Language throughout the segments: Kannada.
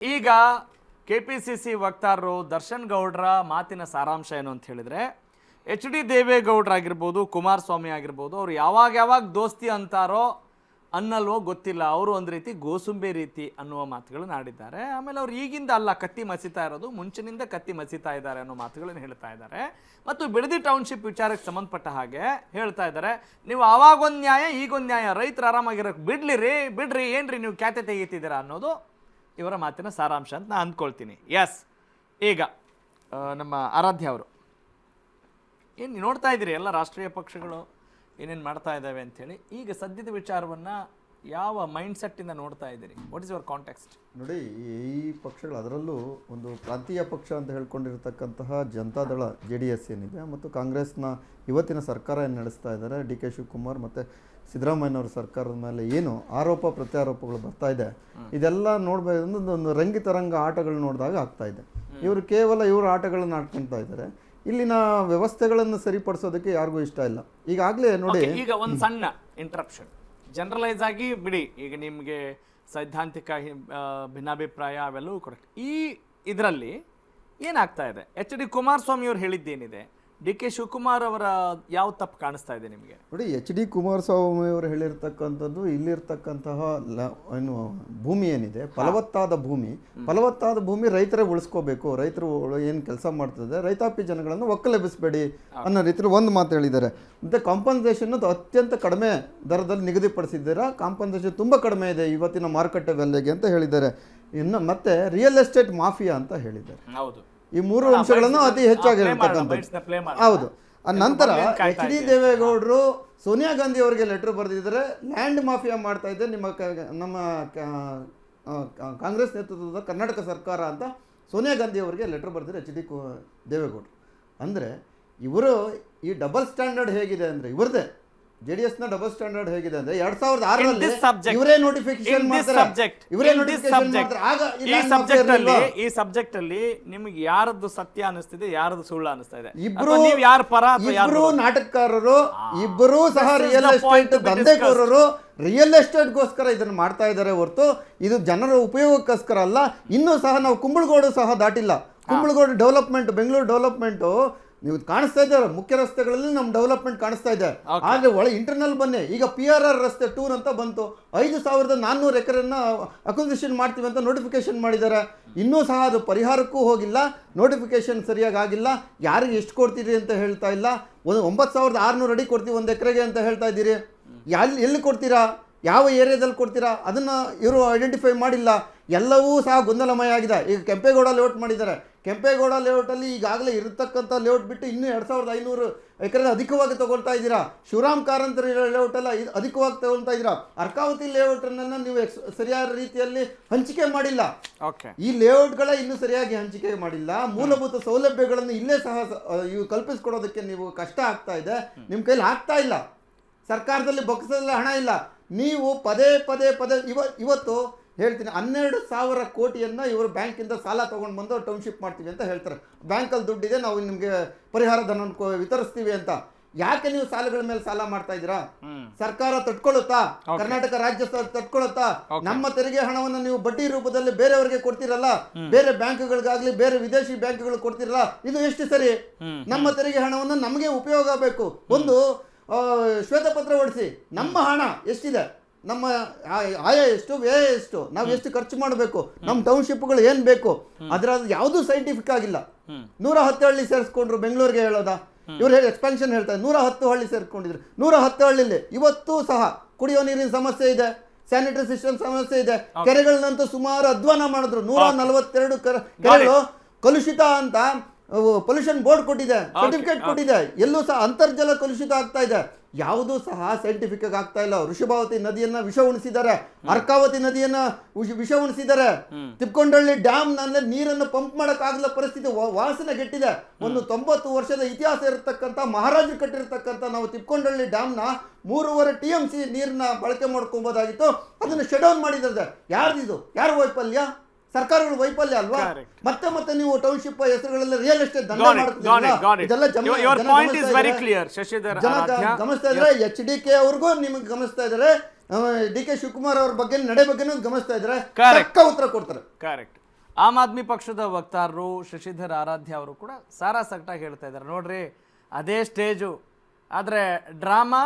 ಈಗ ಕೆಪಿಸಿಸಿ ವಕ್ತಾರರು ದರ್ಶನ್ ಗೌಡ್ರ ಮಾತಿನ ಸಾರಾಂಶ ಏನು ಅಂತ ಹೇಳಿದ್ರೆ HD ದೇವೇಗೌಡರಾಗಿರ್ಬೋದು ಕುಮಾರಸ್ವಾಮಿ ಆಗಿರ್ಬೋದು ಅವರು ಯಾವಾಗ ದೋಸ್ತಿ ಅಂತಾರೋ ಅನ್ನಲ್ವೋ ಗೊತ್ತಿಲ್ಲ, ಅವರು ಒಂದು ರೀತಿ ಗೋಸುಂಬೆ ರೀತಿ ಅನ್ನುವ ಮಾತುಗಳನ್ನು ಆಡಿದ್ದಾರೆ. ಆಮೇಲೆ ಅವ್ರು ಈಗಿಂದ ಅಲ್ಲ ಕತ್ತಿ ಮಸಿತಾ ಇರೋದು, ಮುಂಚಿನಿಂದ ಕತ್ತಿ ಮಸಿತಾ ಇದ್ದಾರೆ ಅನ್ನೋ ಮಾತುಗಳನ್ನು ಹೇಳ್ತಾ ಇದ್ದಾರೆ. ಮತ್ತು ಬಿಡದಿ ಟೌನ್ಶಿಪ್ ವಿಚಾರಕ್ಕೆ ಸಂಬಂಧಪಟ್ಟ ಹಾಗೆ ಹೇಳ್ತಾ ಇದ್ದಾರೆ, ನೀವು ಆವಾಗೊಂದು ನ್ಯಾಯ ಈಗೊಂದು ನ್ಯಾಯ, ರೈತರು ಆರಾಮಾಗಿರೋಕೆ ಬಿಡ್ರಿ ಏನ್ರಿ ನೀವು ಖ್ಯಾತೆ ತೆಗಿತಿದ್ದೀರಾ ಅನ್ನೋದು ಇವರ ಮಾತಿನ ಸಾರಾಂಶ ಅಂತ ನಾನು ಅಂದ್ಕೊಳ್ತೀನಿ. ಎಸ್, ಈಗ ನಮ್ಮ ಆರಾಧ್ಯ ಅವರು ಏನು ನೋಡ್ತಾ ಇದ್ದೀರಿ, ಎಲ್ಲ ರಾಷ್ಟ್ರೀಯ ಪಕ್ಷಗಳು ಏನೇನು ಮಾಡ್ತಾ ಇದ್ದಾವೆ ಅಂಥೇಳಿ, ಈಗ ಸದ್ಯದ ವಿಚಾರವನ್ನು ಯಾವ ಮೈಂಡ್ಸೆಟ್ಟಿಂದ ನೋಡ್ತಾ ಇದ್ದೀರಿ? What is your context? ನೋಡಿ, ಈ ಪಕ್ಷಗಳು ಅದರಲ್ಲೂ ಒಂದು ಪ್ರಾಂತೀಯ ಪಕ್ಷ ಅಂತ ಹೇಳ್ಕೊಂಡಿರ್ತಕ್ಕಂತಹ ಜನತಾದಳ JDS ಏನಿದೆ ಮತ್ತು ಕಾಂಗ್ರೆಸ್ನ ಇವತ್ತಿನ ಸರ್ಕಾರ ಏನು ನಡೆಸ್ತಾ ಇದ್ದಾರೆ, DK ಶಿವಕುಮಾರ್ ಮತ್ತು ಸಿದ್ದರಾಮಯ್ಯನವ್ರ ಸರ್ಕಾರದ ಮೇಲೆ ಏನು ಆರೋಪ ಪ್ರತ್ಯಾರೋಪಗಳು ಬರ್ತಾ ಇದೆ, ಇದೆಲ್ಲ ನೋಡಬೇಕು ಒಂದು ರಂಗಿತರಂಗ ಆಟಗಳು ನೋಡಿದಾಗ ಆಗ್ತಾ ಇದೆ. ಇವರು ಕೇವಲ ಇವ್ರ ಆಟಗಳನ್ನು ಆಡ್ಕೊಳ್ತಾ ಇದ್ದಾರೆ. ಇಲ್ಲಿನ ವ್ಯವಸ್ಥೆಗಳನ್ನು ಸರಿಪಡಿಸೋದಕ್ಕೆ ಯಾರಿಗೂ ಇಷ್ಟ ಇಲ್ಲ. ಈಗಾಗಲೇ ನೋಡಿ, ಈಗ ಒಂದು ಸಣ್ಣ ಇಂಟರಪ್ಷನ್, ಜನರಲೈಸ್ ಆಗಿ ಬಿಡಿ, ಈಗ ನಿಮಗೆ ಸೈದ್ಧಾಂತಿಕ ಭಿನ್ನಾಭಿಪ್ರಾಯ ಅವೆಲ್ಲವೂ ಕರೆಕ್ಟ್. ಈ ಇದರಲ್ಲಿ ಏನಾಗ್ತಾ ಇದೆ, HD ಕುಮಾರಸ್ವಾಮಿ ಅವರು ಹೇಳಿದ್ದೇನಿದೆ, DK ಶಿವಕುಮಾರ್ ಅವರ ಯಾವ ತಪ್ಪು ಕಾಣಿಸ್ತಾ ಇದೆ ನಿಮಗೆ? ನೋಡಿ, HD ಕುಮಾರಸ್ವಾಮಿ ಅವರು ಹೇಳಿರ್ತಕ್ಕಂಥದ್ದು ಇಲ್ಲಿರ್ತಕ್ಕಂತಹ ಏನು ಭೂಮಿ ಏನಿದೆ, ಫಲವತ್ತಾದ ಭೂಮಿ ರೈತರೇ ಉಳಿಸ್ಕೋಬೇಕು, ರೈತರು ಏನು ಕೆಲಸ ಮಾಡ್ತಿದೆ, ರೈತಾಪಿ ಜನಗಳನ್ನು ಒಕ್ಕಲೆಬ್ಬಿಸಬೇಡಿ ಅನ್ನೋ ರೀತಿಯಲ್ಲಿ ಒಂದು ಮಾತು ಹೇಳಿದ್ದಾರೆ. ಮತ್ತು ಕಾಂಪನ್ಸೇಷನ್ ಅತ್ಯಂತ ಕಡಿಮೆ ದರದಲ್ಲಿ ನಿಗದಿಪಡಿಸಿದ್ದೀರಾ, ಕಾಂಪನ್ಸೇಷನ್ ತುಂಬ ಕಡಿಮೆ ಇದೆ ಇವತ್ತಿನ ಮಾರುಕಟ್ಟೆ ಬೆಲೆಗೆ ಅಂತ ಹೇಳಿದ್ದಾರೆ. ಇನ್ನು ಮತ್ತೆ ರಿಯಲ್ ಎಸ್ಟೇಟ್ ಮಾಫಿಯಾ ಅಂತ ಹೇಳಿದ್ದಾರೆ. ಹೌದು, ಈ ಮೂರು ಅಂಶಗಳನ್ನು ಅತಿ ಹೆಚ್ಚಾಗಿ ಹೇಳ್ತಕ್ಕಂಥದ್ದು. ಹೌದು. ನಂತರ HD ದೇವೇಗೌಡರು ಸೋನಿಯಾ ಗಾಂಧಿ ಅವರಿಗೆ ಲೆಟರ್ ಬರೆದಿದ್ದಾರೆ, ಲ್ಯಾಂಡ್ ಮಾಫಿಯಾ ಮಾಡ್ತಾ ಇದೆ ನಮ್ಮ ಕಾಂಗ್ರೆಸ್ ನೇತೃತ್ವದ ಕರ್ನಾಟಕ ಸರ್ಕಾರ ಅಂತ ಸೋನಿಯಾ ಗಾಂಧಿ ಅವರಿಗೆ ಲೆಟರ್ ಬರೆದಿದ್ದಾರೆ HD ದೇವೇಗೌಡರು. ಅಂದರೆ ಇವರು ಈ ಡಬಲ್ ಸ್ಟ್ಯಾಂಡರ್ಡ್ ಹೇಗಿದೆ ಅಂದರೆ, ಇವ್ರದೇ JDSನ ಡಬಲ್ ಸ್ಟ್ಯಾಂಡರ್ಡ್ ಹೇಗಿದೆ ಅಂದ್ರೆ 2006ರಲ್ಲಿ ಇವರೇ ನೋಟಿಫಿಕೇಶನ್ ಮಾಡ್ತಾರೆ, ಇವರೇ ನೋಟಿಫಿಕೇಶನ್ ಮಾಡ್ತಾರೆ. ಆಗ ಈ ಸಬ್ಜೆಕ್ಟ್ ಅಲ್ಲಿ ನಿಮಗೆ ಯಾರದ್ದು ಸತ್ಯ ಅನಿಸ್ತಿದೆ, ಯಾರದ್ದು ಸುಳ್ಳು ಅನಿಸ್ತಾ ಇದೆ? ಇಬ್ರು ನಾಟಕಕಾರರು, ಇಬ್ಬರೂ ಸಹ ರಿಯಲ್ ಎಸ್ಟೇಟ್ ದಂಧೆಕೋರರು, ರಿಯಲ್ ಎಸ್ಟೇಟ್ಗೋಸ್ಕರ ಇದನ್ನು ಮಾಡ್ತಾ ಇದ್ದಾರೆ ಹೊರತು ಇದು ಜನರ ಉಪಯೋಗಕ್ಕೋಸ್ಕರ ಅಲ್ಲ. ಇನ್ನೂ ಸಹ ನಾವು ಕುಂಬಳಗೋಡು ಸಹ ದಾಟಿಲ್ಲ. ಕುಂಬಳಗೋಡು ಡೆವಲಪ್ಮೆಂಟ್, ಬೆಂಗಳೂರು ಡೆವಲಪ್ಮೆಂಟು ನೀವು ಕಾಣಿಸ್ತಾ ಇದ್ದಾರೆ, ಮುಖ್ಯ ರಸ್ತೆಗಳಲ್ಲಿ ನಮ್ಮ ಡೆವಲಪ್ಮೆಂಟ್ ಕಾಣಿಸ್ತಾ ಇದೆ. ಆದರೆ ಒಳ ಇಂಟರ್ನಲ್ ಬನ್ನಿ, ಈಗ PRR ರಸ್ತೆ 2 ಅಂತ ಬಂತು, 5400 ಎಕರೆನ ಅಕ್ವಿಸಿಷನ್ ಮಾಡ್ತೀವಿ ಅಂತ ನೋಟಿಫಿಕೇಶನ್ ಮಾಡಿದ್ದಾರೆ. ಇನ್ನೂ ಸಹ ಅದು ಪರಿಹಾರಕ್ಕೂ ಹೋಗಿಲ್ಲ, ನೋಟಿಫಿಕೇಶನ್ ಸರಿಯಾಗಿ ಆಗಿಲ್ಲ, ಯಾರಿಗೆ ಎಷ್ಟು ಕೊಡ್ತೀರಿ ಅಂತ ಹೇಳ್ತಾ ಇಲ್ಲ. 9600 ಅಡಿ ಕೊಡ್ತೀವಿ 1 ಎಕರೆಗೆ ಅಂತ ಹೇಳ್ತಾ ಇದ್ದೀರಿ. ಎಲ್ಲಿ ಕೊಡ್ತೀರಾ, ಯಾವ ಏರಿಯಾದಲ್ಲಿ ಕೊಡ್ತೀರಾ ಅದನ್ನು ಇವರು ಐಡೆಂಟಿಫೈ ಮಾಡಿಲ್ಲ. ಎಲ್ಲವೂ ಸಹ ಗೊಂದಲಮಯ ಆಗಿದೆ. ಈಗ ಕೆಂಪೇಗೌಡ ಲೇಔಟ್ ಮಾಡಿದ್ದಾರೆ, ಕೆಂಪೇಗೌಡ ಲೇಔಟಲ್ಲಿ ಈಗಾಗಲೇ ಇರತಕ್ಕಂಥ ಲೇಔಟ್ ಬಿಟ್ಟು ಇನ್ನೂ 2500 ಎಕರೆ ಅಧಿಕವಾಗಿ ತಗೊಳ್ತಾ ಇದ್ದೀರಾ. ಶಿವರಾಮ್ ಕಾರಂತ ಲೇಔಟೆಲ್ಲ ಅಧಿಕವಾಗಿ ತಗೊಳ್ತಾ ಇದ್ದೀರಾ. ಅರ್ಕಾವತಿ ಲೇಔಟನ್ನು ನೀವು ಸರಿಯಾದ ರೀತಿಯಲ್ಲಿ ಹಂಚಿಕೆ ಮಾಡಿಲ್ಲ. ಈ ಲೇಔಟ್ಗಳ ಇನ್ನೂ ಸರಿಯಾಗಿ ಹಂಚಿಕೆ ಮಾಡಿಲ್ಲ. ಮೂಲಭೂತ ಸೌಲಭ್ಯಗಳನ್ನು ಇಲ್ಲೇ ಸಹ ಇವು ಕಲ್ಪಿಸ್ಕೊಡೋದಕ್ಕೆ ನೀವು ಕಷ್ಟ ಆಗ್ತಾ ಇದೆ, ನಿಮ್ಮ ಕೈಲಿ ಆಗ್ತಾ ಇಲ್ಲ. ಸರ್ಕಾರದಲ್ಲಿ ಬೊಕ್ಕಸದಲ್ಲಿ ಹಣ ಇಲ್ಲ. ನೀವು ಪದೇ ಇವತ್ತು ಹೇಳ್ತೀನಿ, 12,000 ಕೋಟಿಯನ್ನು ಇವರು ಬ್ಯಾಂಕಿಂದ ಸಾಲ ತೊಗೊಂಡು ಬಂದು ಟೌನ್ಶಿಪ್ ಮಾಡ್ತೀವಿ ಅಂತ ಹೇಳ್ತಾರೆ. ಬ್ಯಾಂಕಲ್ಲಿ ದುಡ್ಡಿದೆ, ನಾವು ನಿಮಗೆ ಪರಿಹಾರ ಧನ ವಿತರಿಸ್ತೀವಿ ಅಂತ. ಯಾಕೆ ನೀವು ಸಾಲಗಳ ಮೇಲೆ ಸಾಲ ಮಾಡ್ತಾ ಇದ್ದೀರಾ? ಸರ್ಕಾರ ತಟ್ಕೊಳ್ಳುತ್ತಾ? ಕರ್ನಾಟಕ ರಾಜ್ಯ ತಟ್ಕೊಳ್ಳುತ್ತಾ? ನಮ್ಮ ತೆರಿಗೆ ಹಣವನ್ನು ನೀವು ಬಡ್ಡಿ ರೂಪದಲ್ಲಿ ಬೇರೆಯವರಿಗೆ ಕೊಡ್ತಿರಲ್ಲ, ಬೇರೆ ಬ್ಯಾಂಕ್ಗಳಿಗಾಗ್ಲಿ ಬೇರೆ ವಿದೇಶಿ ಬ್ಯಾಂಕ್ಗಳು ಕೊಡ್ತಿರಲ್ಲ, ಇದು ಎಷ್ಟು ಸರಿ? ನಮ್ಮ ತೆರಿಗೆ ಹಣವನ್ನು ನಮಗೆ ಉಪಯೋಗ ಆಗಬೇಕು. ಒಂದು ಶ್ವೇತಪತ್ರ ಹೊಡಿಸಿ, ನಮ್ಮ ಹಣ ಎಷ್ಟಿದೆ, ನಮ್ಮ ಆಯ ಎಷ್ಟು, ವ್ಯಯ ಎಷ್ಟು, ನಾವು ಎಷ್ಟು ಖರ್ಚು ಮಾಡಬೇಕು, ನಮ್ಮ ಟೌನ್ಶಿಪ್ಗಳು ಏನು ಬೇಕು, ಅದರ ಯಾವುದೂ ಸೈಂಟಿಫಿಕ್ ಆಗಿಲ್ಲ. 110 ಹಳ್ಳಿ ಸೇರಿಸ್ಕೊಂಡ್ರು ಬೆಂಗಳೂರಿಗೆ ಹೇಳೋದಾ? ಇವ್ರು ಎಕ್ಸ್ಪಾನ್ಷನ್ ಹೇಳ್ತಾರೆ, 110 ಹಳ್ಳಿ ಸೇರಿಸ್ಕೊಂಡಿದ್ರು. 110 ಹಳ್ಳಿಲಿ ಇವತ್ತೂ ಸಹ ಕುಡಿಯೋ ನೀರಿನ ಸಮಸ್ಯೆ ಇದೆ, ಸ್ಯಾನಿಟರಿ ಸಿಸ್ಟಮ್ ಸಮಸ್ಯೆ ಇದೆ. ಕೆರೆಗಳನ್ನಂತೂ ಸುಮಾರು ಅಧ್ವಾನ ಮಾಡಿದ್ರು. 142 ಕೆರೆಗಳು ಕಲುಷಿತ ಅಂತ ಪೊಲ್ಯೂಷನ್ ಬೋರ್ಡ್ ಕೊಟ್ಟಿದೆ, ಸರ್ಟಿಫಿಕೇಟ್ ಕೊಟ್ಟಿದೆ. ಎಲ್ಲೂ ಸಹ ಅಂತರ್ಜಲ ಕಲುಷಿತ ಆಗ್ತಾ ಇದೆ, ಯಾವುದೂ ಸಹ ಸೈಂಟಿಫಿಕ್ ಆಗ್ತಾ ಇಲ್ಲ. ಋಷಭಾವತಿ ನದಿಯನ್ನ ವಿಷ ಉಣಿಸಿದ್ದಾರೆ, ಅರ್ಕಾವತಿ ನದಿಯನ್ನ ವಿಷ ಉಣಿಸಿದ್ದಾರೆ. ತಿಪ್ಕೊಂಡಳ್ಳಿ ಡ್ಯಾಮ್ ನಲ್ಲಿ ನೀರನ್ನು ಪಂಪ್ ಮಾಡಕ್ ಆಗಲ್ಲ ಪರಿಸ್ಥಿತಿ, ವಾಸನೆ ಗೆಟ್ಟಿದೆ. ಒಂದು 90 ವರ್ಷದ ಇತಿಹಾಸ ಇರತಕ್ಕಂಥ ಮಹಾರಾಜರು ಕಟ್ಟಿರ್ತಕ್ಕಂಥ ನಾವು ತಿಪ್ಕೊಂಡಳ್ಳಿ ಡ್ಯಾಮ್ ನ 3.5 TMC ನೀರನ್ನ ಬಳಕೆ ಮಾಡ್ಕೊಬೋದಾಗಿತ್ತು, ಅದನ್ನು ಶಟ್ ಡೌನ್ ಮಾಡಿದ್ದಾರೆ. ಯಾರ್ದಿದು? ಯಾರು ವೈಫಲ್ಯ? ಸರ್ಕಾರಗಳ ವೈಫಲ್ಯ ಅಲ್ವಾ? ಮತ್ತೆ ನೀವು ಟೌನ್ಶಿಪ್ ಹೆಸರುಗಳಲ್ಲಿ ರಿಯಲ್ ಎಸ್ಟೇಟ್ ದಂಧೆ ಗಮನಿಸ್ತಾ ಇದ್ರೆ. HDK ಅವ್ರಿಗೂ ನಿಮಗೆ ಗಮನಿಸ್ತಾ ಇದ್ದಾರೆ, DK ಶಿವಕುಮಾರ್ ಅವ್ರ ಬಗ್ಗೆ ನಡೆ ಬಗ್ಗೆನೂ ಗಮನಿಸ್ತಾ ಇದ್ದಾರೆ. ಉತ್ತರ ಕೊಡ್ತಾರೆ. ಆಮ್ ಆದ್ಮಿ ಪಕ್ಷದ ವಕ್ತಾರರು ಶಶಿಧರ್ ಆರಾಧ್ಯ ಅವರು ಕೂಡ ಸಾರಾಸಗಟಾಗಿ ಹೇಳ್ತಾ ಇದ್ದಾರೆ, ನೋಡ್ರಿ ಅದೇ ಸ್ಟೇಜು, ಆದರೆ ಡ್ರಾಮಾ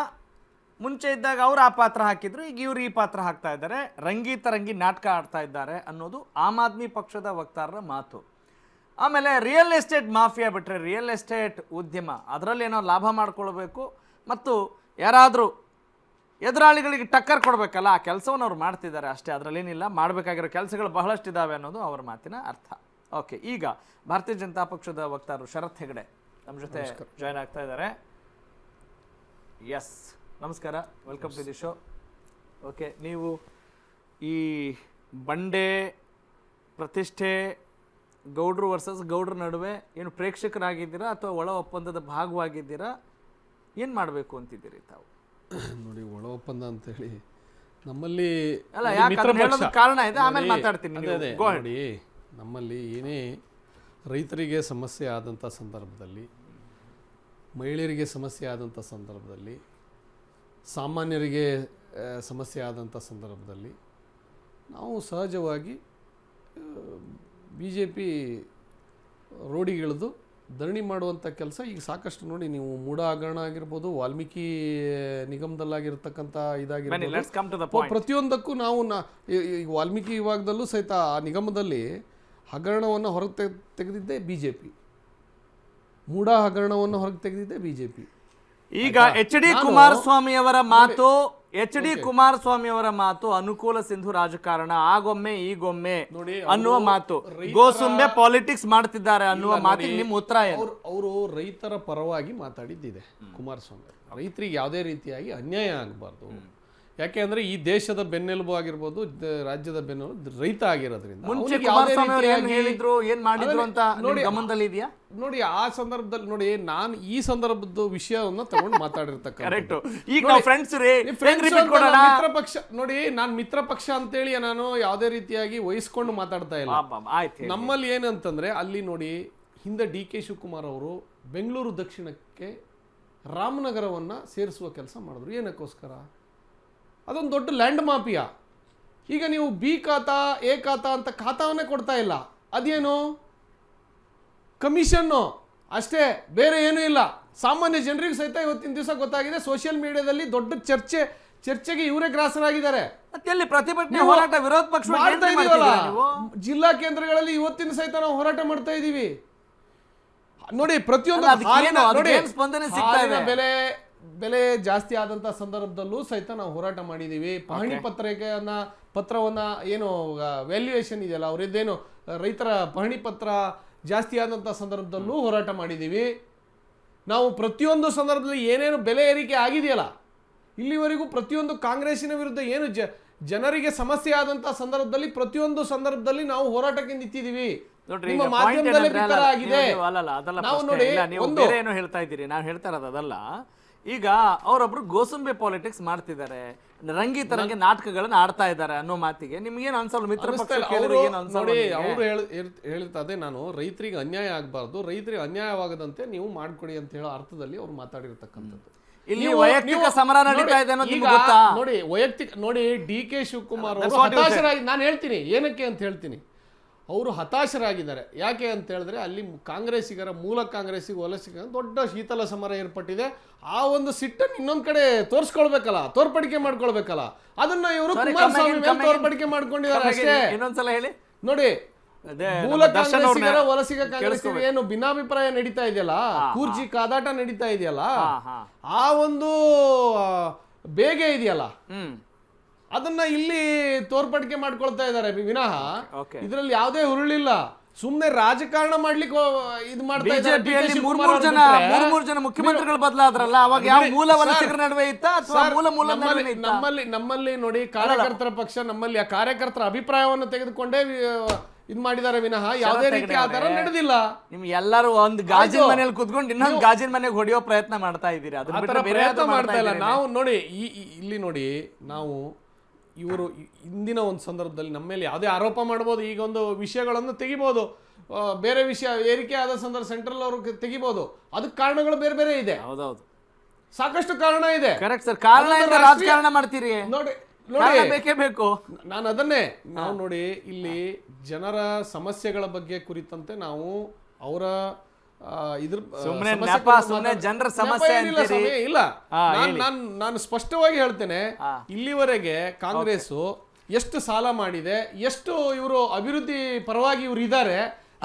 ಮುಂಚೆ ಇದ್ದಾಗ ಅವ್ರು ಆ ಪಾತ್ರ ಹಾಕಿದ್ರು, ಈಗ ಇವ್ರು ಈ ಪಾತ್ರ ಹಾಕ್ತಾ ಇದ್ದಾರೆ, ರಂಗಿ ನಾಟಕ ಆಡ್ತಾ ಇದ್ದಾರೆ ಅನ್ನೋದು ಆಮ್ ಆದ್ಮಿ ಪಕ್ಷದ ವಕ್ತಾರರ ಮಾತು. ಆಮೇಲೆ ರಿಯಲ್ ಎಸ್ಟೇಟ್ ಮಾಫಿಯಾ ಬಿಟ್ಟರೆ ರಿಯಲ್ ಎಸ್ಟೇಟ್ ಉದ್ಯಮ ಅದರಲ್ಲಿ ಏನೋ ಲಾಭ ಮಾಡ್ಕೊಳ್ಬೇಕು ಮತ್ತು ಯಾರಾದರೂ ಎದುರಾಳಿಗಳಿಗೆ ಟಕ್ಕರ್ ಕೊಡಬೇಕಲ್ಲ, ಆ ಕೆಲಸವನ್ನು ಅವ್ರು ಮಾಡ್ತಿದ್ದಾರೆ ಅಷ್ಟೇ, ಅದರಲ್ಲೇನಿಲ್ಲ, ಮಾಡಬೇಕಾಗಿರೋ ಕೆಲಸಗಳು ಬಹಳಷ್ಟಿದ್ದಾವೆ ಅನ್ನೋದು ಅವರ ಮಾತಿನ ಅರ್ಥ. ಓಕೆ, ಈಗ ಭಾರತೀಯ ಜನತಾ ಪಕ್ಷದ ವಕ್ತಾರರು ಶರತ್ ಹೆಗಡೆ ನಮ್ಮ ಜೊತೆ ಜಾಯ್ನ್ ಆಗ್ತಾ ಇದ್ದಾರೆ. ಎಸ್, ನಮಸ್ಕಾರ, welcome to the show. Okay, ನೀವು ಈ ಬಂಡೆ ಪ್ರತಿಷ್ಠೆ ಗೌಡ್ರು ವರ್ಸಸ್ ಗೌಡ್ರ ನಡುವೆ ಏನು ಪ್ರೇಕ್ಷಕರಾಗಿದ್ದೀರಾ ಅಥವಾ ಒಳ ಒಪ್ಪಂದದ ಭಾಗವಾಗಿದ್ದೀರಾ, ಏನು ಮಾಡಬೇಕು ಅಂತಿದ್ದೀರಿ ತಾವು? ನೋಡಿ, ಒಳ ಒಪ್ಪಂದ ಅಂತೇಳಿ ನಮ್ಮಲ್ಲಿ ಅಲ್ಲ, ಯಾಕೆ ಅದನ್ನ ಹೇಳೋದಕ್ಕೆ ಕಾರಣ ಇದೆ, ಆಮೇಲೆ ಮಾತಾಡ್ತೀನಿ. ನೋಡಿ, ನಮ್ಮಲ್ಲಿ ಏನೇ ರೈತರಿಗೆ ಸಮಸ್ಯೆ ಆದಂಥ ಸಂದರ್ಭದಲ್ಲಿ, ಮಹಿಳೆಯರಿಗೆ ಸಮಸ್ಯೆ ಆದಂಥ ಸಂದರ್ಭದಲ್ಲಿ, ಸಾಮಾನ್ಯರಿಗೆ ಸಮಸ್ಯೆ ಆದಂಥ ಸಂದರ್ಭದಲ್ಲಿ ನಾವು ಸಹಜವಾಗಿ ಬಿ.ಜೆ.ಪಿ ರೋಡಿಗಿಳಿದು ಧರಣಿ ಮಾಡುವಂಥ ಕೆಲಸ ಈಗ ಸಾಕಷ್ಟು ನೋಡಿ, ನೀವು ಮೂಡ ಹಗರಣ ಆಗಿರ್ಬೋದು, ವಾಲ್ಮೀಕಿ ನಿಗಮದಲ್ಲಾಗಿರ್ತಕ್ಕಂಥ ಇದಾಗಿರ್ಬೋದು, ಪ್ರತಿಯೊಂದಕ್ಕೂ ನಾವು ಈಗ ವಾಲ್ಮೀಕಿ ವಿಭಾಗದಲ್ಲೂ ಸಹಿತ ಆ ನಿಗಮದಲ್ಲಿ ಹಗರಣವನ್ನು ಹೊರಗೆ ತೆಗೆದಿದ್ದೇ ಬಿ.ಜೆ.ಪಿ, ಮೂಡ ಹಗರಣವನ್ನು ಹೊರಗೆ ತೆಗೆದಿದ್ದೇ ಬಿ.ಜೆ.ಪಿ. ಈಗ ಎಚ್.ಡಿ. ಕುಮಾರಸ್ವಾಮಿ ಅವರ ಮಾತು, ಎಚ್.ಡಿ. ಕುಮಾರಸ್ವಾಮಿ ಅವರ ಮಾತು ಅನುಕೂಲ ಸಿಂಧು ರಾಜಕಾರಣ, ಆಗೊಮ್ಮೆ ಈಗೊಮ್ಮೆ ಅನ್ನುವ ಮಾತು, ಗೋಸುಂಬೆ ಪಾಲಿಟಿಕ್ಸ್ ಮಾಡ್ತಿದ್ದಾರೆ ಅನ್ನುವ ಮಾತಿಗೆ ನಿಮ್ಮ ಉತ್ತರ ಏನು? ಅವರು ರೈತರ ಪರವಾಗಿ ಮಾತಾಡಿದ್ದಿದೆ ಕುಮಾರಸ್ವಾಮಿ. ರೈತರಿಗೆ ಯಾವುದೇ ರೀತಿಯಾಗಿ ಅನ್ಯಾಯ ಆಗಬಾರ್ದು, ಯಾಕೆ ಅಂದ್ರೆ ಈ ದೇಶದ ಬೆನ್ನೆಲುಬು ಆಗಿರ್ಬೋದು, ರಾಜ್ಯದ ಬೆನ್ನೆಲುಬು ರೈತ ಆಗಿರೋದ್ರಿಂದ ಮುಂಚೆ ಕುಮಾರಸ್ವಾಮಿ ಅವರು ಏನು ಹೇಳಿದ್ರು, ಏನು ಮಾಡಿದ್ರು ಅಂತ ಗಮನದಲ್ಲಿ ಇದೆಯಾ? ನೋಡಿ, ಆ ಸಂದರ್ಭದಲ್ಲಿ ನೋಡಿ, ನಾನು ಈ ಸಂದರ್ಭದ ವಿಷಯವನ್ನು ತಗೊಂಡು ಮಾತಾಡಿರ್ತಕ್ಕಂಥ ಈಗ ನಾವು ಫ್ರೆಂಡ್ಸ್ ಮಿತ್ರ ಪಕ್ಷ ನೋಡಿ, ನಾನು ಮಿತ್ರ ಪಕ್ಷ ಅಂತೇಳಿ ನಾನು ಯಾವುದೇ ರೀತಿಯಾಗಿ ವಹಿಸ್ಕೊಂಡು ಮಾತಾಡ್ತಾ ಇಲ್ಲ. ನಮ್ಮಲ್ಲಿ ಏನಂತಂದ್ರೆ ಅಲ್ಲಿ ನೋಡಿ, ಹಿಂದೆ ಡಿ.ಕೆ. ಶಿವಕುಮಾರ್ ಅವರು ಬೆಂಗಳೂರು ದಕ್ಷಿಣಕ್ಕೆ ರಾಮನಗರವನ್ನ ಸೇರಿಸುವ ಕೆಲಸ ಮಾಡಿದ್ರು. ಏನಕ್ಕೋಸ್ಕರ? ಅದೊಂದು ದೊಡ್ಡ ಲ್ಯಾಂಡ್ ಮಾಫಿಯಾ. ಈಗ ನೀವು ಬಿ ಖಾತಾ, ಎ ಖಾತಾ ಅಂತ ಖಾತಾವನ್ನೇ ಕೊಡ್ತಾ ಇಲ್ಲ, ಅದೇನು ಕಮಿಷನ್ನು ಅಷ್ಟೇ, ಬೇರೆ ಏನೂ ಇಲ್ಲ. ಸಾಮಾನ್ಯ ಜನರಿಗೆ ಸಹಿತ ಇವತ್ತಿನ ದಿವಸ ಗೊತ್ತಾಗಿದೆ, ಸೋಷಿಯಲ್ ಮೀಡಿಯಾದಲ್ಲಿ ದೊಡ್ಡ ಚರ್ಚೆಗೆ ಇವರೇ ಗ್ರಾಸರಾಗಿದ್ದಾರೆ. ಪ್ರತಿಭಟನೆ ಹೋರಾಟ ವಿರೋಧ ಪಕ್ಷ ಮಾಡ್ತಾ ಇದೀವಲ್ಲ, ಜಿಲ್ಲಾ ಕೇಂದ್ರಗಳಲ್ಲಿ ಇವತ್ತಿನ ಸಹಿತ ನಾವು ಹೋರಾಟ ಮಾಡ್ತಾ ಇದೀವಿ. ನೋಡಿ, ಪ್ರತಿಯೊಂದು ಬೆಲೆ ಜಾಸ್ತಿ ಆದಂತ ಸಂದರ್ಭದಲ್ಲೂ ಸಹಿತ ನಾವು ಹೋರಾಟ ಮಾಡಿದೀವಿ. ಪಹಣಿ ಪತ್ರವನ್ನ ಏನು ವ್ಯಾಲ್ಯೂಯೇಷನ್ ಇದೆಯಲ್ಲ, ಅವ್ರದ್ದೇನು ರೈತರ ಪಹಣಿ ಪತ್ರ ಜಾಸ್ತಿ ಆದಂತ ಸಂದರ್ಭದಲ್ಲೂ ಹೋರಾಟ ಮಾಡಿದೀವಿ. ನಾವು ಪ್ರತಿಯೊಂದು ಸಂದರ್ಭದಲ್ಲಿ ಏನೇನು ಬೆಲೆ ಏರಿಕೆ ಆಗಿದೆಯಲ್ಲ, ಇಲ್ಲಿವರೆಗೂ ಪ್ರತಿಯೊಂದು ಕಾಂಗ್ರೆಸ್ಸಿನ ವಿರುದ್ಧ ಏನು ಜನರಿಗೆ ಸಮಸ್ಯೆ ಆದಂತ ಸಂದರ್ಭದಲ್ಲಿ ಪ್ರತಿಯೊಂದು ಸಂದರ್ಭದಲ್ಲಿ ನಾವು ಹೋರಾಟಕ್ಕೆ ನಿಂತಿದ್ದೀವಿ. ಹೇಳ್ತಾ ಇದ್ದೀರಿ, ನಾನು ಹೇಳ್ತಾ ಇರೋದು ಅದಲ್ಲ. ಈಗ ಅವರೊಬ್ರು ಗೋಸುಂಬೆ ಪಾಲಿಟಿಕ್ಸ್ ಮಾಡ್ತಿದ್ದಾರೆ, ರಂಗಿ ನಾಟಕಗಳನ್ನ ಆಡ್ತಾ ಇದ್ದಾರೆ ಅನ್ನೋ ಮಾತಿಗೆ ನಿಮ್ಗೇನು ಅನ್ಸಲ್ಲ? ಮಿತ್ರ ಪಕ್ಷ ನೋಡಿ, ಅವರು ಹೇಳ್ತದೆ, ನಾನು ರೈತರಿಗೆ ಅನ್ಯಾಯ ಆಗಬಾರ್ದು, ರೈತರಿಗೆ ಅನ್ಯಾಯವಾಗದಂತೆ ನೀವು ಮಾಡ್ಕೊಡಿ ಅಂತ ಹೇಳೋ ಅರ್ಥದಲ್ಲಿ ಅವ್ರು ಮಾತಾಡಿರ್ತಕ್ಕಂಥದ್ದು. ಇಲ್ಲಿ ವೈಯಕ್ತಿಕ ಸಮರ ನಡೀತಾ ಇದೆ ಅನ್ನೋದು ನಿಮ್ಗೆ ಗೊತ್ತಾ? ನೋಡಿ, ನೋಡಿ, ಡಿ.ಕೆ. ಶಿವಕುಮಾರ್ ಅವರು ಹತಾಶರಾಗಿ, ನಾನು ಹೇಳ್ತೀನಿ ಏನಕ್ಕೆ ಅಂತ ಹೇಳ್ತೀನಿ. ಅವರು ಹತಾಶರಾಗಿದ್ದಾರೆ. ಯಾಕೆ ಅಂತ ಹೇಳಿದ್ರೆ ಅಲ್ಲಿ ಕಾಂಗ್ರೆಸ್ಸಿಗರ ಮೂಲ ಕಾಂಗ್ರೆಸ್ಸಿಗೆ ವಲಸಿಗ ದೊಡ್ಡ ಶೀತಲ ಸಮರ ಏರ್ಪಟ್ಟಿದೆ. ಆ ಒಂದು ಸಿಟ್ಟನ್ನು ಇನ್ನೊಂದ್ ಕಡೆ ತೋರಿಸ್ಕೊಳ್ಬೇಕಲ್ಲ, ತೋರ್ಪಡಿಕೆ ಮಾಡ್ಕೊಳ್ಬೇಕಲ್ಲ, ಅದನ್ನ ಇವರು ಕುಮಾರಸ್ವಾಮಿ ಮೇಲೆ ತೋರ್ಪಡಿಕೆ ಮಾಡ್ಕೊಂಡಿದ್ದಾರೆ ಅಷ್ಟೇ. ಇನ್ನೊಂದ್ಸಲ ಹೇಳಿ. ನೋಡಿ, ಮೂಲ ಕಾಂಗ್ರೆಸ್ಸಿಗರ ವಲಸಿಗ ಕಾಂಗ್ರೆಸ್ಸಿಗೆ ಏನು ಭಿನ್ನಾಭಿಪ್ರಾಯ ನಡೀತಾ ಇದೆಯಲ್ಲ, ಕೂರ್ಜಿ ಕಾದಾಟ ನಡೀತಾ ಇದೆಯಲ್ಲ, ಆ ಒಂದು ಬೇಗೆ ಇದೆಯಲ್ಲ, ಅದನ್ನ ಇಲ್ಲಿ ತೋರ್ಪಡಿಕೆ ಮಾಡ್ಕೊಳ್ತಾ ಇದ್ದಾರೆ ವಿನಃ ಇದರಲ್ಲಿ ಯಾವುದೇ ಹುರುಳಿಲ್ಲ. ಸುಮ್ನೆ ರಾಜಕಾರಣ ಮಾಡ್ಲಿಕ್ಕೆ ಇದು ಮಾಡ್ತಾ ಇದ್ದಾರೆ. ಮೂರು ಜನ ಮುಖ್ಯಮಂತ್ರಿಗಳು ಬದಲಾದ್ರಲ್ಲ, ಅವಾಗ ಯಾವ ಮೂಲ ವಲಸಿಗರ ನಡುವೆ ಇತ್ತ ಅಥವಾ ನಮ್ಮಲ್ಲಿ ನೋಡಿ, ಕಾರ್ಯಕರ್ತರ ಪಕ್ಷ, ನಮ್ಮಲ್ಲಿ ಆ ಕಾರ್ಯಕರ್ತರ ಅಭಿಪ್ರಾಯವನ್ನು ತೆಗೆದುಕೊಂಡೇ ಇದು ಮಾಡಿದ್ದಾರೆ ವಿನಃ ಯಾವುದೇ ರೀತಿ ಆ ತರ ನಡೆದಿಲ್ಲ. ನಿಮ್ಗೆ ಎಲ್ಲರೂ ಒಂದು ಗಾಜಿನ ಮನೆಯಲ್ಲಿ ಕುತ್ಕೊಂಡು ಇನ್ನೊಂದು ಗಾಜಿನ ಮನೆಗೆ ಹೊಡೆಯೋ ಪ್ರಯತ್ನ ಮಾಡ್ತಾ ಇದ್ದೀರಾ, ಪ್ರಯತ್ನ ಮಾಡ್ತಾ ಇಲ್ಲ ನಾವು. ನೋಡಿ, ಇಲ್ಲಿ ನೋಡಿ, ನಾವು ಇವರು ಇಂದಿನ ಒಂದು ಸಂದರ್ಭದಲ್ಲಿ ನಮ್ಮ ಮೇಲೆ ಯಾವುದೇ ಆರೋಪ ಮಾಡ್ಬೋದು, ಈಗ ಒಂದು ವಿಷಯಗಳನ್ನು ತೆಗಿಬೋದು, ಬೇರೆ ವಿಷಯ ಏರಿಕೆ ಆದ ಸಂದರ್ಭ ಸೆಂಟ್ರಲ್ ಅವರು ತೆಗಿಬೋದು, ಅದಕ್ಕೆ ಕಾರಣಗಳು ಬೇರೆ ಬೇರೆ ಇದೆ. ಹೌದೌದು, ಸಾಕಷ್ಟು ಕಾರಣ ಇದೆ. ಕರೆಕ್ಟ್ ಸರ್, ಕಾರಣ ರಾಜಕಾರಣ ಮಾಡ್ತೀರಿ. ನೋಡಿ, ನೋಡಿ ಬೇಕೇ ಬೇಕು. ನಾನು ಅದನ್ನೇ ನಾವು ನೋಡಿ ಇಲ್ಲಿ ಜನರ ಸಮಸ್ಯೆಗಳ ಬಗ್ಗೆ ಕುರಿತಂತೆ ನಾವು ಅವರ ಇದ್ರ ಸುಮ್ನೆ ಸಮಸ್ಯೆ ನೆಪ, ಕುರಿತು ಸುಮ್ನೆ ಮಾತಾಡ್- ಜನರ ನೆಪ ಸಮಸ್ಯೆ ಏನಿಲ್ಲ ಅಂತೀರಿ. ಸ್ವಾಮಿ, ಇಲ್ಲ ಹೇಳಿ. ನಾನು ಸ್ಪಷ್ಟವಾಗಿ ಹೇಳ್ತೇನೆ, ಇಲ್ಲಿವರೆಗೆ ಕಾಂಗ್ರೆಸ್ ಎಷ್ಟು ಸಾಲ ಮಾಡಿದೆ, ಎಷ್ಟು ಇವರು ಅಭಿವೃದ್ಧಿ ಪರವಾಗಿ ಇವರು ಇದ್ದಾರೆ,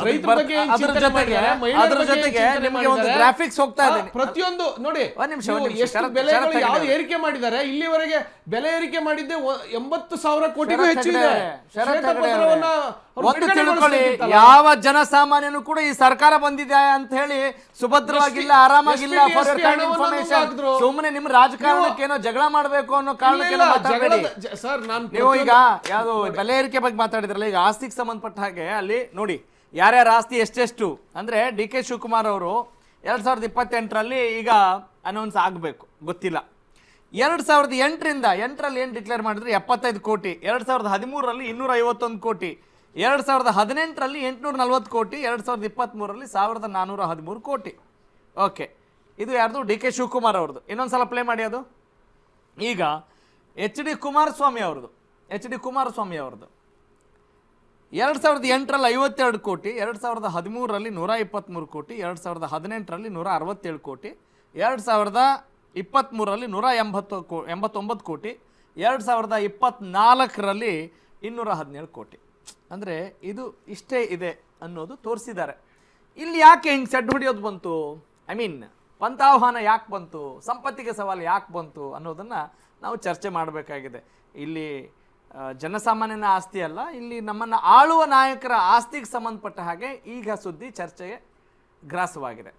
ರೈತರ ಬಗ್ಗೆ ಏನ್ ಅದ್ರ ಚಿಂತನೆ ಜೊತೆಗೆ- ಮಾಡಿದ್ದಾರೆ, ಮಹಿಳೆಯರ ಅದ್ರ ಬಗ್ಗೆ ಏನ್ ಜೊತೆಗೆ ಚಿಂತನೆ ನಿಮ್ಗೆ ಒಂದು ಮಾಡಿದ್ದಾರೆ, graphics ಹೋಗ್ತಾ ಇದ್ದೀನಿ. ಪ್ರತಿಯೊಂದು ನೋಡಿ ಒಂದ್ ನಿಮಿಷ, ನೀವು ಎಷ್ಟು ಶರತ್ ಬೆಲೆಗಳು ತೆಗೆದು. ಯಾವ್ದು ಏರಿಕೆ ಮಾಡಿದ್ದಾರೆ, ಇಲ್ಲಿವರೆಗೆ ಬೆಲೆ ಏರಿಕೆ ಮಾಡಿದ್ದೆ 80,000 ಕೋಟಿಗೂ ಶರತ್ ಹೆಚ್ಚು ಇದೆ. ಹೆಗಡೆ, ಶರತ್ ಹೆಗಡೆ ಶ್ವೇತಪತ್ರವನ್ನ ಅವ್ರು ಒಂದು ತಿಳ್ಕೊಳ್ಳಿ, ಬಿಡುಗಡೆಗೊಳಿಸ್ಬೇಕಿತ್ತಲ್ಲ. ಯಾವ ಜನಸಾಮಾನ್ಯನು ಕೂಡ ಈ ಸರ್ಕಾರ ಬಂದಿದೆ ಅಂತ ಹೇಳಿ ಸುಭದ್ರವಾಗಿಲ್ಲ, ಆರಾಮಾಗಿಲ್ಲ. SPT ಫಾರ್ ಯೋರ್ ಕೈಂಡ್ ಹಣವನ್ನ ಇನ್ಫಾರ್ಮೇಶನ್, ಹಾಕಿದ್ರು. ಸುಮ್ಮನೆ ನಿಮ್ಮ ರಾಜಕಾರಣಕ್ಕೆ ಏನೋ ಜಗಳ ಮಾಡಬೇಕು ಅನ್ನೋ ಕಾರಣಕ್ಕೆ ಮಾತಾಡಬೇಡಿ. ಸರ್ ನಾನು ನೀವು ಈಗ ಯಾವ್ದು ಬೆಲೆ ಏರಿಕೆ ಬಗ್ಗೆ ಮಾತಾಡಿದ್ರಲ್ಲ, ಈಗ ಆಸ್ತಿಗೆ ಸಂಬಂಧಪಟ್ಟ ಹಾಗೆ ಅಲ್ಲಿ ನೋಡಿ ಯಾರ್ಯಾರ ಆಸ್ತಿ ಎಷ್ಟೆಷ್ಟು ಅಂದ್ರೆ ಡಿ ಕೆ ಶಿವಕುಮಾರ್ ಅವರು 2028ರಲ್ಲಿ ಈಗ ಅನೌನ್ಸ್ ಆಗಬೇಕು, ಗೊತ್ತಿಲ್ಲ. 2008ರಿಂದ 8ರಲ್ಲಿ ಏನು ಡಿಕ್ಲೇರ್ ಮಾಡಿದ್ರೆ 75 ಕೋಟಿ, 2013ರಲ್ಲಿ 251 ಕೋಟಿ, 2018ರಲ್ಲಿ 840 ಕೋಟಿ, 2023ರಲ್ಲಿ 1413 ಕೋಟಿ. ಓಕೆ, ಇದು ಯಾರ್ದು? ಡಿ ಕೆ ಶಿವಕುಮಾರ್ ಅವ್ರದ್ದು. ಇನ್ನೊಂದ್ಸಲ ಪ್ಲೇ ಮಾಡಿ ಅದು. ಈಗ ಎಚ್ ಡಿ ಕುಮಾರಸ್ವಾಮಿ ಅವ್ರದ್ದು 2008ರಲ್ಲಿ 52 ಕೋಟಿ, 2013ರಲ್ಲಿ 123 ಕೋಟಿ, 2018ರಲ್ಲಿ 167 ಕೋಟಿ, 2023ರಲ್ಲಿ 189 ಕೋಟಿ, 2024ರಲ್ಲಿ 217 ಕೋಟಿ. ಅಂದರೆ ಇದು ಇಷ್ಟೇ ಇದೆ ಅನ್ನೋದು ತೋರಿಸಿದ್ದಾರೆ. ಇಲ್ಲಿ ಯಾಕೆ ಹಿಂಗೆ ಸೆಡ್ ಹೊಡೆಯೋದು ಬಂತು? ಐ ಮೀನ್ ಪಂಥಾಹ್ವಾನ ಯಾಕೆ ಬಂತು, ಸಂಪತ್ತಿಗೆ ಸವಾಲು ಯಾಕೆ ಬಂತು ಅನ್ನೋದನ್ನು ನಾವು ಚರ್ಚೆ ಮಾಡಬೇಕಾಗಿದೆ. ಇಲ್ಲಿ ಜನಸಾಮಾನ್ಯನ ಆಸ್ತಿ ಅಲ್ಲ, ಇಲ್ಲಿ ನಮ್ಮನ್ನು ಆಳುವ ನಾಯಕರ ಆಸ್ತಿಗೆ ಸಂಬಂಧಪಟ್ಟ ಹಾಗೆ ಈಗ ಸುದ್ದಿ ಚರ್ಚೆಗೆ ಗ್ರಾಸವಾಗಿದೆ.